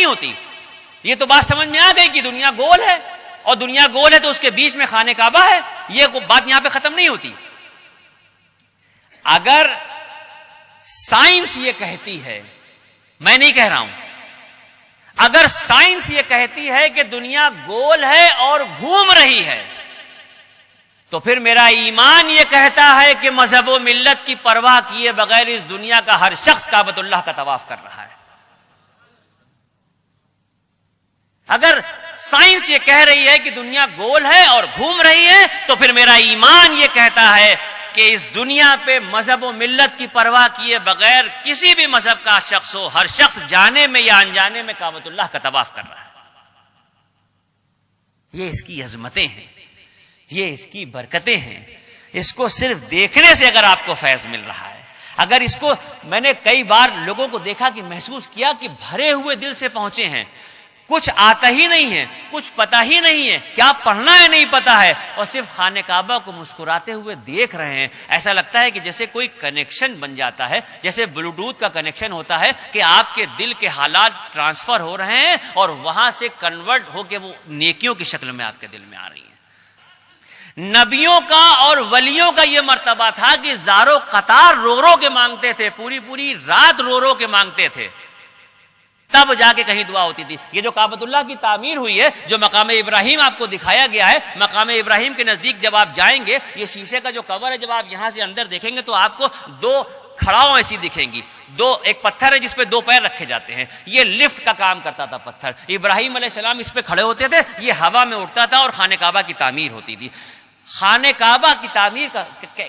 نہیں ہوتی. یہ تو بات سمجھ میں آ گئی کہ دنیا گول ہے، اور دنیا گول ہے تو اس کے بیچ میں خانہ کعبہ ہے. یہ بات یہاں پہ ختم نہیں ہوتی. اگر سائنس یہ کہتی ہے، میں نہیں کہہ رہا ہوں، اگر سائنس یہ کہتی ہے کہ دنیا گول ہے اور گھوم رہی ہے، تو پھر میرا ایمان یہ کہتا ہے کہ مذہب و ملت کی پرواہ کیے بغیر اس دنیا کا ہر شخص کعبۃ اللہ کا طواف کر رہا ہے. اگر سائنس یہ کہہ رہی ہے کہ دنیا گول ہے اور گھوم رہی ہے، تو پھر میرا ایمان یہ کہتا ہے کہ اس دنیا پہ مذہب و ملت کی پرواہ کیے بغیر کسی بھی مذہب کا شخص ہو، ہر شخص جانے میں یا انجانے میں کعبۃ اللہ کا طواف کر رہا ہے. یہ اس کی عظمتیں ہیں، یہ اس کی برکتیں ہیں. اس کو صرف دیکھنے سے اگر آپ کو فیض مل رہا ہے، اگر اس کو، میں نے کئی بار لوگوں کو دیکھا کہ محسوس کیا کہ بھرے ہوئے دل سے پہنچے ہیں، کچھ آتا ہی نہیں ہے، کچھ پتا ہی نہیں ہے، کیا پڑھنا ہے نہیں پتا ہے، اور صرف خانہ کعبہ کو مسکراتے ہوئے دیکھ رہے ہیں. ایسا لگتا ہے کہ جیسے کوئی کنیکشن بن جاتا ہے، جیسے بلوٹوتھ کا کنیکشن ہوتا ہے کہ آپ کے دل کے حالات ٹرانسفر ہو رہے ہیں اور وہاں سے کنورٹ ہو کے وہ نیکیوں کی شکل میں آپ کے دل میں آ رہی ہیں. نبیوں کا اور ولیوں کا یہ مرتبہ تھا کہ زارو قطار رو رو کے مانگتے تھے، پوری پوری رات رو رو کے مانگتے تھے، تب جا کے کہیں دعا ہوتی تھی. یہ جو کعبۃ اللہ کی تعمیر ہوئی ہے، جو مقام ابراہیم آپ کو دکھایا گیا ہے، مقام ابراہیم کے نزدیک جب آپ جائیں گے، یہ شیشے کا جو کور ہے، جب آپ یہاں سے اندر دیکھیں گے تو آپ کو دو کھڑاؤں ایسی دکھیں گی. ایک پتھر ہے جس پہ دو پیر رکھے جاتے ہیں، یہ لفٹ کا کام کرتا تھا پتھر. ابراہیم علیہ السلام اس پہ کھڑے ہوتے تھے، یہ ہوا میں اٹھتا تھا اور خانہ کعبہ کی تعمیر ہوتی تھی. خانہ کعبہ کی تعمیر کا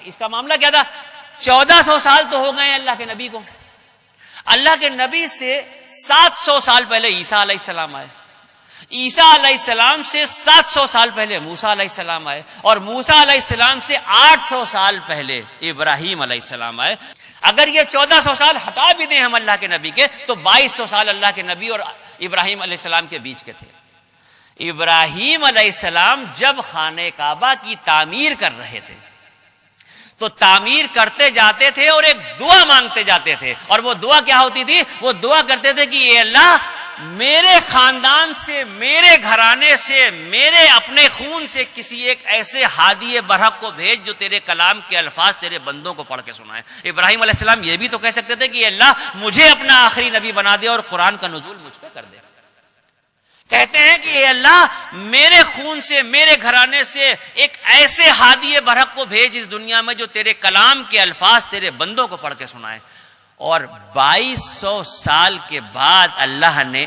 اس کا معاملہ کیا تھا؟ 1400 سال تو ہو گئے اللہ کے نبی کو. اللہ کے نبی سے 700 سال پہلے عیسیٰ علیہ السلام آئے، عیسیٰ علیہ السلام سے 700 سال پہلے موسیٰ علیہ السلام آئے، اور موسیٰ علیہ السلام سے 800 سال پہلے ابراہیم علیہ السلام آئے. اگر یہ 1400 سال ہٹا بھی دیں ہم اللہ کے نبی کے، تو 2200 سال اللہ کے نبی اور ابراہیم علیہ السلام کے بیچ کے تھے. ابراہیم علیہ السلام جب خانہ کعبہ کی تعمیر کر رہے تھے تو تعمیر کرتے جاتے تھے اور ایک دعا مانگتے جاتے تھے. اور وہ دعا کیا ہوتی تھی؟ وہ دعا کرتے تھے کہ اے اللہ، میرے خاندان سے، میرے گھرانے سے، میرے اپنے خون سے کسی ایک ایسے ہادی برحق کو بھیج جو تیرے کلام کے الفاظ تیرے بندوں کو پڑھ کے سنائے. ابراہیم علیہ السلام یہ بھی تو کہہ سکتے تھے کہ اے اللہ، مجھے اپنا آخری نبی بنا دے اور قرآن کا نزول مجھ پہ کر دے. کہتے ہیں کہ اے اللہ، میرے خون سے، میرے گھرانے سے ایک ایسے ہادی برحق کو بھیج اس دنیا میں جو تیرے کلام کے الفاظ تیرے بندوں کو پڑھ کے سنائے. اور 2200 سال کے بعد اللہ نے